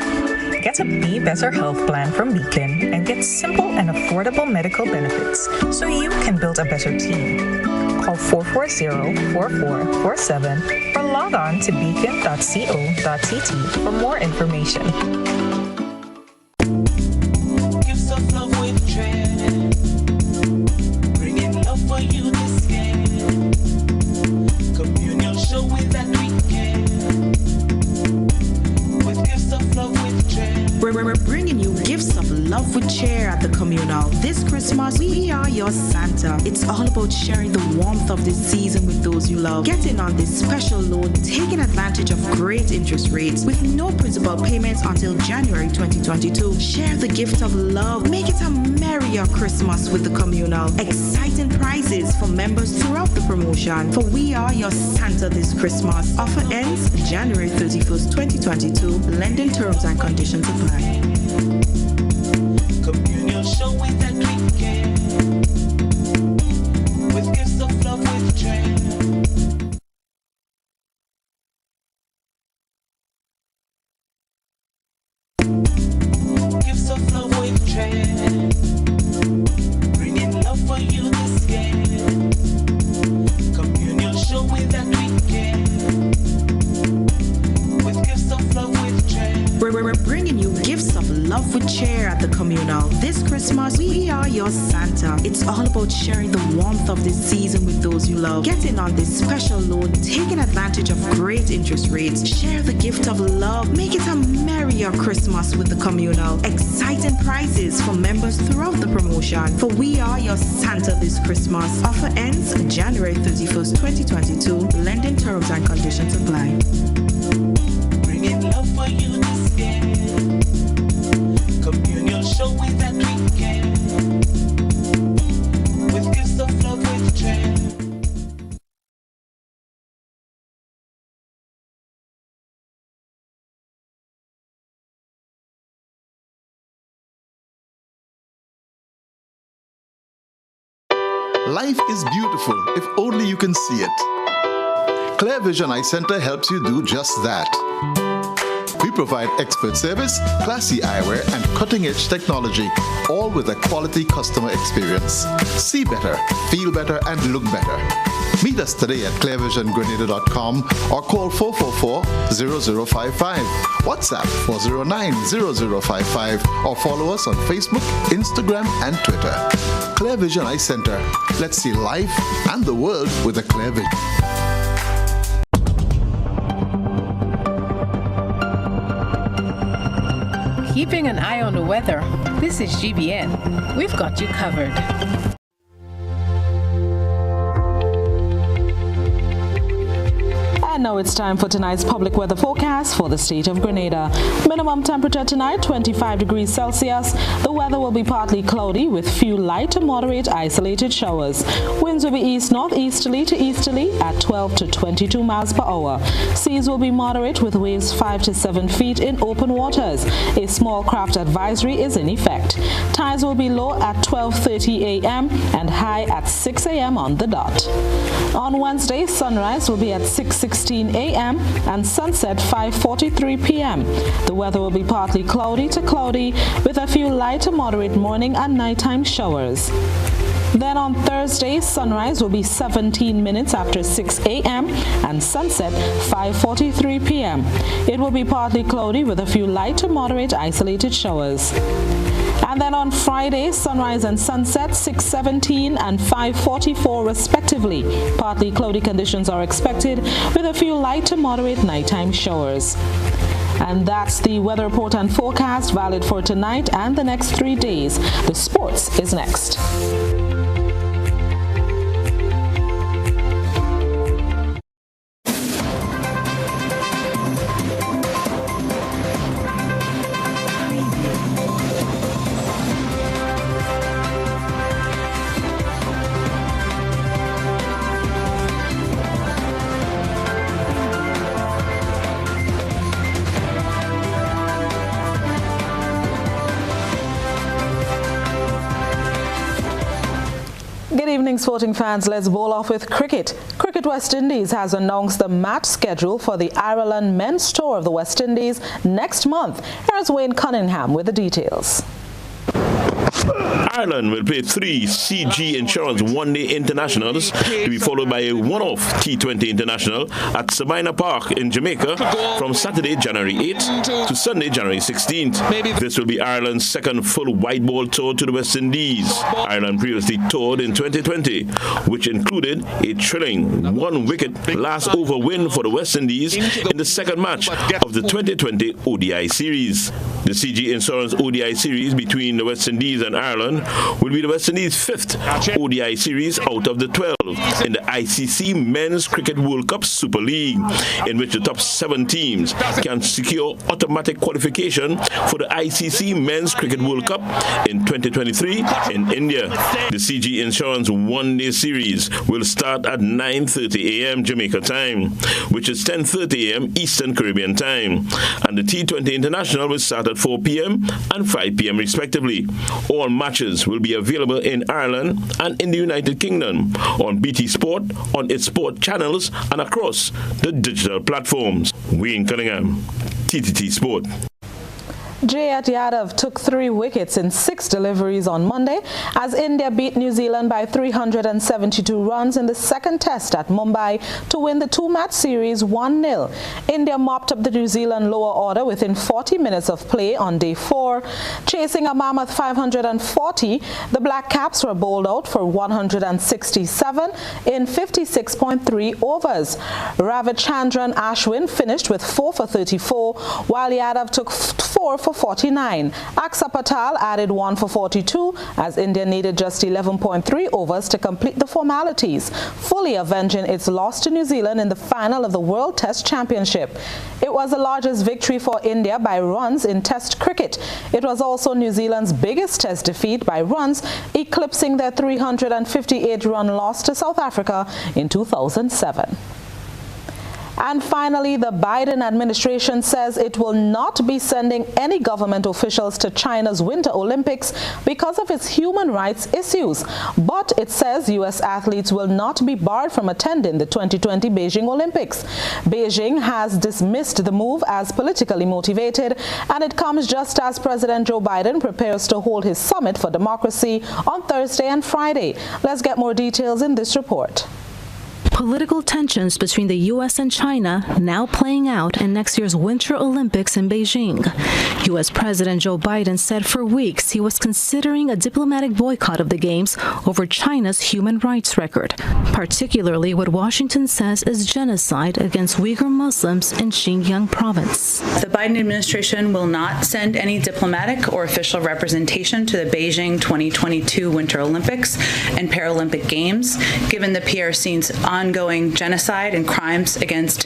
Get a Be Better health plan from Beacon and get simple and affordable medical benefits so you can build a better team. Call 440-4447 or log on to beacon.co.tt for more information. Gifts of love with trend, bringing love for you this weekend. Communion show with that weekend, with gifts of love with trend. We're bringing you gifts of love with cheer at the communal. This Christmas, we are your Santa. It's all about sharing the warmth of this season with those you love. Get in on this special loan, taking advantage of great interest rates with no principal payments until January 2022. Share the gift of love. Make it a merrier Christmas with the communal. Exciting prizes for members throughout the promotion. For we are your Santa this Christmas. Offer ends January 31st, 2022. Lending terms and conditions apply. Communion show with that weekend, with gifts of love with trend. Gifts of love with trend, bringing love for you this weekend. Communion show with that weekend, with gifts of love with trend. We're bringing you gifts of love with cheer at the communal. This Christmas, we are your Santa. It's all about sharing the warmth of this season with those you love. Get in on this special loan, taking advantage of great interest rates. Share the gift of love. Make it a merrier Christmas with the communal. Exciting prizes for members throughout the promotion. For we are your Santa this Christmas. Offer ends January 31st, 2022. Lending terms and conditions apply. Bringing love for you this weekend. Communion show with that weekend, with gifts of love with trend. Life is beautiful if only you can see it. Clear Vision Eye Center helps you do just that. We provide expert service, classy eyewear, and cutting-edge technology, all with a quality customer experience. See better, feel better, and look better. Meet us today at clearvisiongrenada.com or call 444-0055, WhatsApp 409-0055, or follow us on Facebook, Instagram, and Twitter. Clear Vision Eye Center. Let's see life and the world with a clear vision. Keeping an eye on the weather, this is GBN. We've got you covered. And now it's time for tonight's public weather forecast for the state of Grenada. Minimum temperature tonight, 25 degrees Celsius. The weather will be partly cloudy with few light to moderate isolated showers. Winds will be east-northeasterly to easterly at 12 to 22 miles per hour. Seas will be moderate with waves 5 to 7 feet in open waters. A small craft advisory is in effect. Tides will be low at 12:30 a.m. and high at 6 a.m. on the dot. On Wednesday, sunrise will be at 6:16 a.m. and sunset 5:43 p.m. The weather will be partly cloudy to cloudy with a few light to moderate morning and nighttime showers. Then on Thursday, sunrise will be 17 minutes after 6 a.m. and sunset 5:43 p.m. It will be partly cloudy with a few light to moderate isolated showers. And then on Friday, sunrise and sunset 6:17 and 5:44 respectively. Partly cloudy conditions are expected with a few light to moderate nighttime showers. And that's the weather report and forecast valid for tonight and the next 3 days. The sports is next. Good evening, sporting fans. Let's bowl off with cricket. Cricket West Indies has announced the match schedule for the Ireland men's tour of the West Indies next month. Here's Wayne Cunningham with the details. Ireland will play 3 CG Insurance one-day internationals to be followed by a one-off T20 international at Sabina Park in Jamaica from Saturday, January 8th to Sunday, January 16th. This will be Ireland's second full white ball tour to the West Indies. Ireland previously toured in 2020, which included a thrilling one-wicket last-over win for the West Indies in the second match of the 2020 ODI series. The CG Insurance ODI series between the West Indies and Ireland will be the West Indies' 5th ODI series out of the 12 in the ICC Men's Cricket World Cup Super League, in which the top 7 teams can secure automatic qualification for the ICC Men's Cricket World Cup in 2023 in India. The CG Insurance one-day series will start at 9:30 a.m. Jamaica time, which is 10:30 a.m. Eastern Caribbean time, and the T20 International will start at 4 p.m. and 5 p.m. respectively. All matches will be available in Ireland and in the United Kingdom on BT Sport, on its sport channels, and across the digital platforms. Wayne Cunningham, TTT Sport. Jayat Yadav took 3 wickets in 6 deliveries on Monday as India beat New Zealand by 372 runs in the second test at Mumbai to win the 2-match series 1-0. India mopped up the New Zealand lower order within 40 minutes of play on day 4. Chasing a mammoth 540, the Black Caps were bowled out for 167 in 56.3 overs. Ravichandran Ashwin finished with 4 for 34, while Yadav took 4 for 49. Aksa Patel added 1 for 42 as India needed just 11.3 overs to complete the formalities, fully avenging its loss to New Zealand in the final of the World Test Championship. It was the largest victory for India by runs in Test cricket. It was also New Zealand's biggest Test defeat by runs, eclipsing their 358-run loss to South Africa in 2007. And finally, the Biden administration says it will not be sending any government officials to China's Winter Olympics because of its human rights issues. But it says U.S. athletes will not be barred from attending the 2020 Beijing Olympics. Beijing has dismissed the move as politically motivated, and it comes just as President Joe Biden prepares to hold his summit for democracy on Thursday and Friday. Let's get more details in this report. Political tensions between the U.S. and China now playing out in next year's Winter Olympics in Beijing. U.S. President Joe Biden said for weeks he was considering a diplomatic boycott of the Games over China's human rights record, particularly what Washington says is genocide against Uyghur Muslims in Xinjiang province. The Biden administration will not send any diplomatic or official representation to the Beijing 2022 Winter Olympics and Paralympic Games, given the PRC's ongoing genocide and crimes against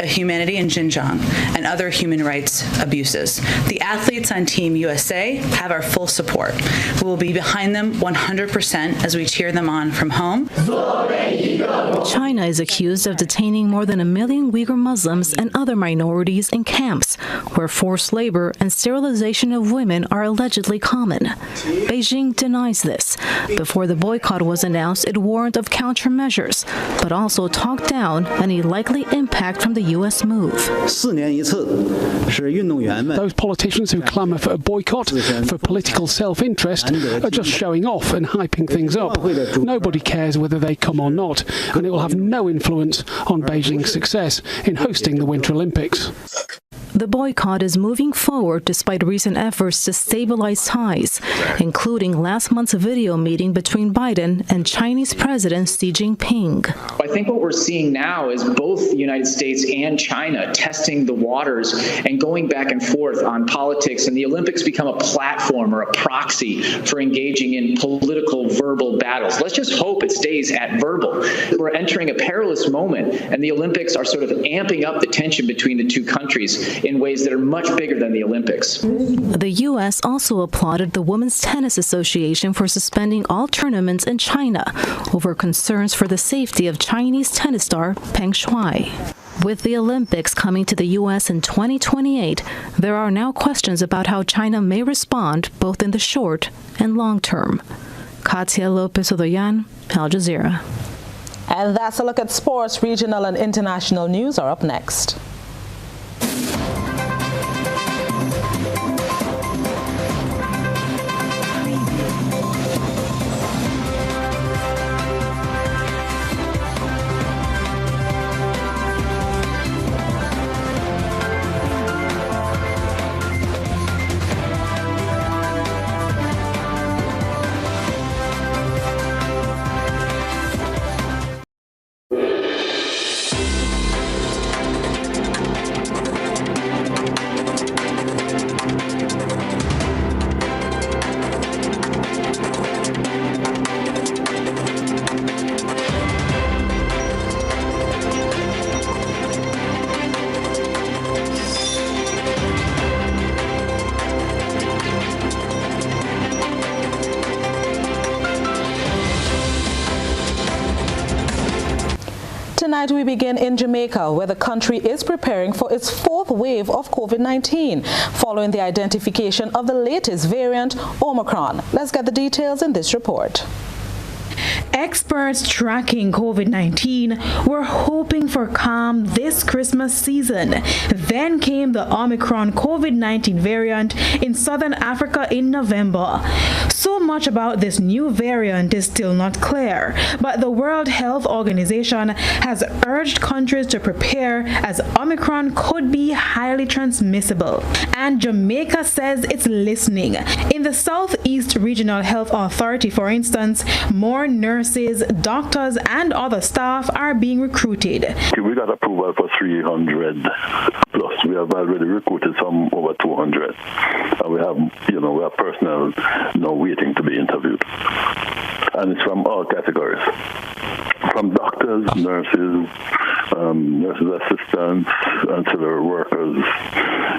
humanity in Xinjiang and other human rights abuses. The athletes on Team USA have our full support. We will be behind them 100% as we cheer them on from home. China is accused of detaining more than 1 million Uyghur Muslims and other minorities in camps where forced labor and sterilization of women are allegedly common. Beijing denies this. Before the boycott was announced, it warned of countermeasures, but also talked down any likely impact from the U.S. move. Those politicians who clamour for a boycott for political self-interest are just showing off and hyping things up. Nobody cares whether they come or not, and it will have no influence on Beijing's success in hosting the Winter Olympics. The boycott is moving forward despite recent efforts to stabilize ties, including last month's video meeting between Biden and Chinese President Xi Jinping. I think what we're seeing now is both the United States and China testing the waters and going back and forth on politics, and the Olympics become a platform or a proxy for engaging in political verbal battles. Let's just hope it stays at verbal. We're entering a perilous moment, and the Olympics are sort of amping up the tension between the two countries in ways that are much bigger than the Olympics. The U.S. also applauded the Women's Tennis Association for suspending all tournaments in China over concerns for the safety of Chinese tennis star Peng Shuai. With the Olympics coming to the U.S. in 2028, there are now questions about how China may respond both in the short and long term. Katia Lopez-Odoyan, Al Jazeera. And that's a look at sports. Regional and international news are up next. Tonight we begin in Jamaica, where the country is preparing for its fourth wave of COVID-19, following the identification of the latest variant, Omicron. Let's get the details in this report. Experts tracking COVID-19 were hoping for calm this Christmas season. Then came the Omicron COVID-19 variant in southern Africa in November. So much about this new variant is still not clear, but the World Health Organization has urged countries to prepare, as Omicron could be highly transmissible. And Jamaica says it's listening. In the Southeast Regional Health Authority, for instance, more nurses, doctors, and other staff are being recruited. We got approval for 300 plus. We have already recruited some over 200. And we have personnel now waiting to be interviewed. And it's from all categories. From doctors, nurses, nurses assistants, ancillary workers,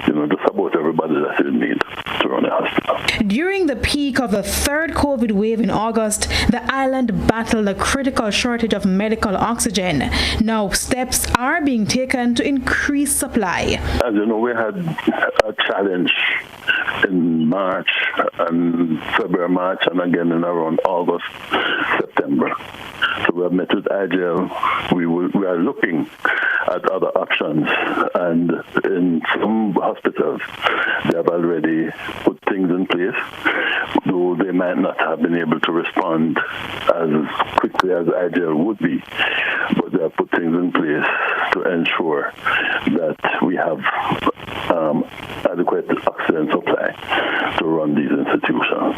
just about everybody that's in need to run a hospital. During the peak of the third COVID wave in August, the island battled a critical shortage of medical oxygen. Now steps are being taken to increase supply. As you know, we had a challenge in March and February, March, and again in around August, September. So we have met with Agile. We are looking at other options, and in some hospitals they have already put things in place, though they might not have been able to respond as quickly as Agile would be, but they have put things in place to ensure that we have adequate oxygen supply to run these institutions.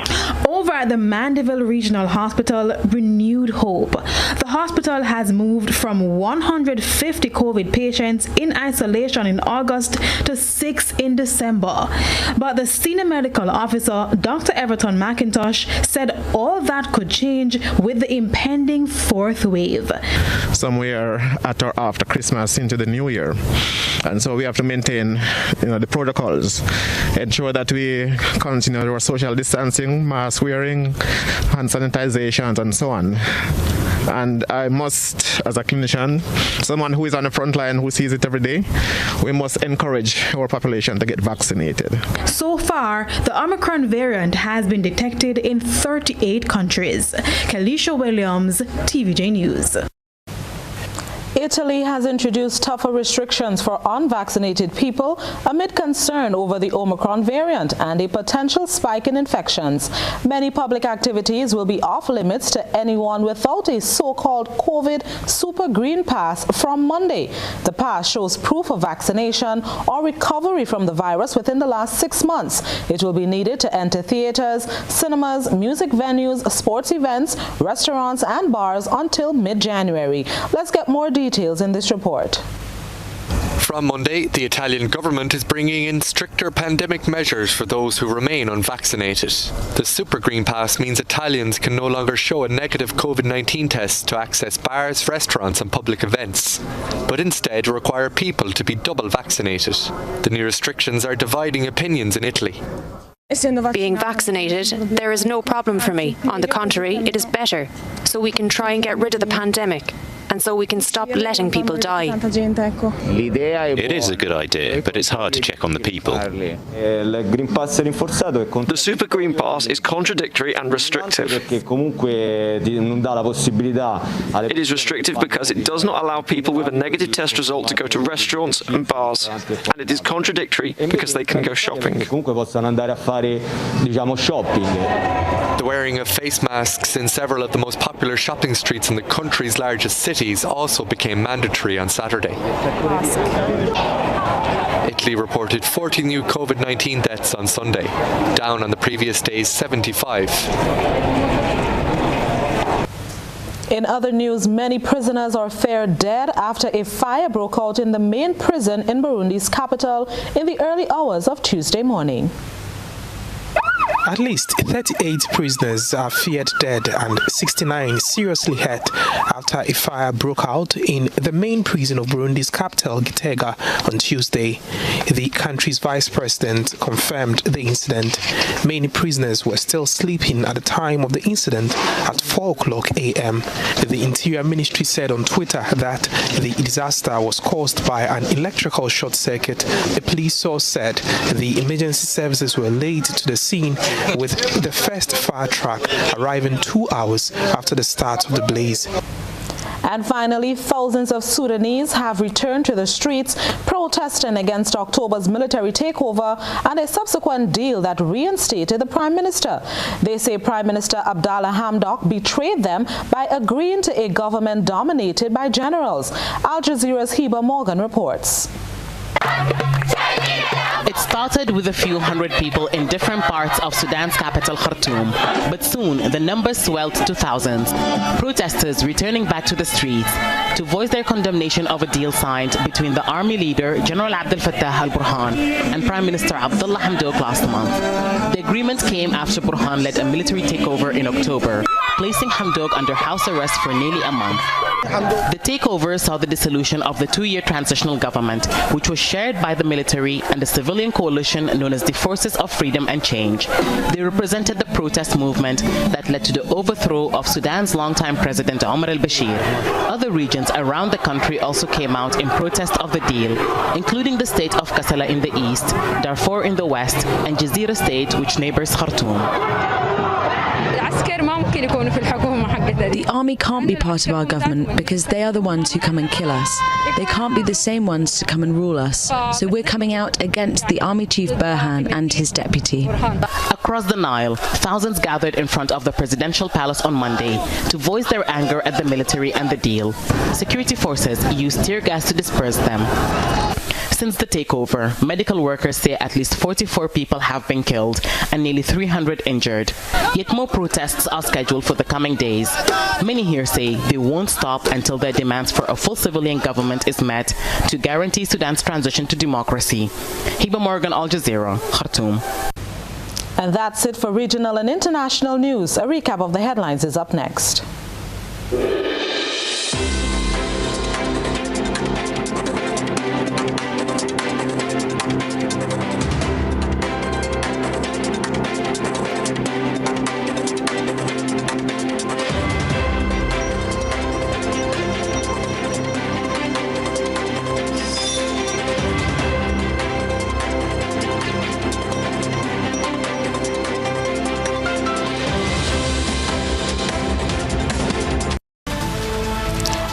Over at the Mandeville Regional Hospital, renewed hope. The hospital has moved from 150 COVID patients in isolation in August to 6 in December. But the senior medical officer, Dr. Everton McIntosh, said all that could change with the impending fourth wave. Somewhere at or after Christmas into the new year. And so we have to maintain the protocols, ensure that we continue our social distancing, mask wearing, hand sanitizations, and so on. And I must, as a clinician, someone who is on the front line, who sees it every day, we must encourage our population to get vaccinated. So far, the Omicron variant has been detected in 38 countries. Kalisha Williams, TVJ News. Italy has introduced tougher restrictions for unvaccinated people amid concern over the Omicron variant and a potential spike in infections. Many public activities will be off limits to anyone without a so-called COVID Super Green Pass from Monday. The pass shows proof of vaccination or recovery from the virus within the last 6 months. It will be needed to enter theaters, cinemas, music venues, sports events, restaurants and bars until mid-January. Let's get more details in this report. From Monday, the Italian government is bringing in stricter pandemic measures for those who remain unvaccinated. The Super Green Pass means Italians can no longer show a negative COVID-19 test to access bars, restaurants and public events, but instead require people to be double vaccinated. The new restrictions are dividing opinions in Italy. Being vaccinated, there is no problem for me. On the contrary, it is better, so we can try and get rid of the pandemic, and so we can stop letting people die. It is a good idea, but it's hard to check on the people. The Super Green Pass is contradictory and restrictive. It is restrictive because it does not allow people with a negative test result to go to restaurants and bars, and it is contradictory because they can go shopping. The wearing of face masks in several of the most popular shopping streets in the country's largest cities also became mandatory on Saturday. Italy reported 40 new COVID-19 deaths on Sunday, down on the previous day's 75. In other news, many prisoners are fared dead after a fire broke out in the main prison in Burundi's capital in the early hours of Tuesday morning. At least 38 prisoners are feared dead and 69 seriously hurt after a fire broke out in the main prison of Burundi's capital, Gitega, on Tuesday. The country's vice president confirmed the incident. Many prisoners were still sleeping at the time of the incident at 4:00 a.m. The Interior Ministry said on Twitter that the disaster was caused by an electrical short circuit. A police source said the emergency services were laid to the scene, with the first fire truck arriving 2 hours after the start of the blaze. And finally, thousands of Sudanese have returned to the streets protesting against October's military takeover and a subsequent deal that reinstated the Prime Minister. They say Prime Minister Abdallah Hamdok betrayed them by agreeing to a government dominated by generals. Al Jazeera's Heba Morgan reports. It started with a few hundred people in different parts of Sudan's capital, Khartoum, but soon the numbers swelled to thousands. Protesters returning back to the streets to voice their condemnation of a deal signed between the army leader, General Abdel Fattah al-Burhan, and Prime Minister Abdullah Hamdok last month. The agreement came after Burhan led a military takeover in October, placing Hamdok under house arrest for nearly a month. The takeover saw the dissolution of the 2-year transitional government, which was shared by the military and the civilian coalition known as the Forces of Freedom and Change. They represented the protest movement that led to the overthrow of Sudan's longtime president Omar al-Bashir. Other regions around the country also came out in protest of the deal, including the state of Kassala in the east, Darfur in the west, and Jazeera state, which neighbors Khartoum. The army can't be part of our government because they are the ones who come and kill us. They can't be the same ones to come and rule us. So we're coming out against the army chief Burhan and his deputy. Across the Nile, thousands gathered in front of the presidential palace on Monday to voice their anger at the military and the deal. Security forces used tear gas to disperse them. Since the takeover, medical workers say at least 44 people have been killed and nearly 300 injured. Yet more protests are scheduled for the coming days. Many here say they won't stop until their demands for a full civilian government is met to guarantee Sudan's transition to democracy. Heba Morgan, Al Jazeera, Khartoum. And that's it for regional and international news. A recap of the headlines is up next.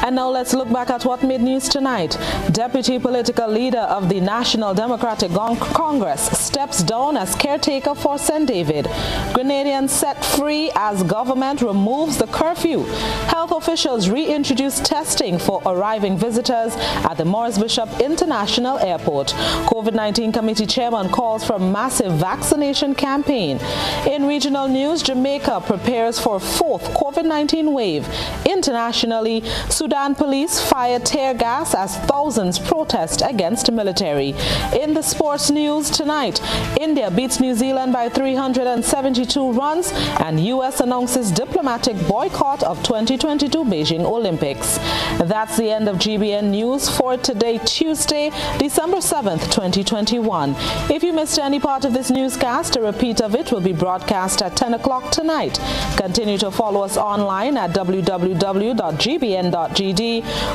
And now let's look back at what made news tonight. Deputy political leader of the National Democratic Congress steps down as caretaker for St. David. Grenadians set free as government removes the curfew. Health officials reintroduce testing for arriving visitors at the Morris Bishop International Airport. COVID-19 committee chairman calls for massive vaccination campaign. In regional news, Jamaica prepares for fourth COVID-19 wave. Internationally, Sudan police fire tear gas as thousands protest against military. In the sports news tonight, India beats New Zealand by 372 runs and U.S. announces diplomatic boycott of 2022 Beijing Olympics. That's the end of GBN News for today, Tuesday, December 7th, 2021. If you missed any part of this newscast, a repeat of it will be broadcast at 10 o'clock tonight. Continue to follow us online at www.gbn.gd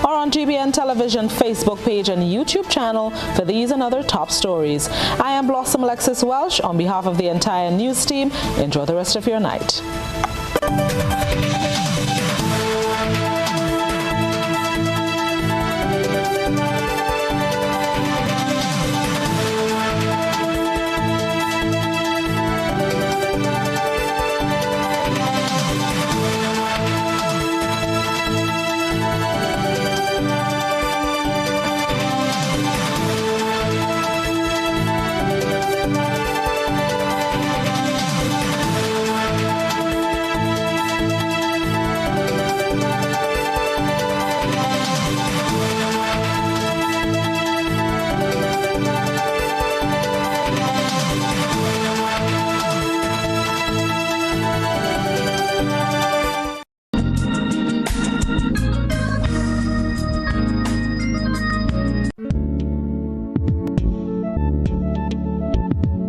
or on GBN Television Facebook page and YouTube channel for these and other top stories. I am Blossom Alexis-Welsh. On behalf of the entire news team, enjoy the rest of your night.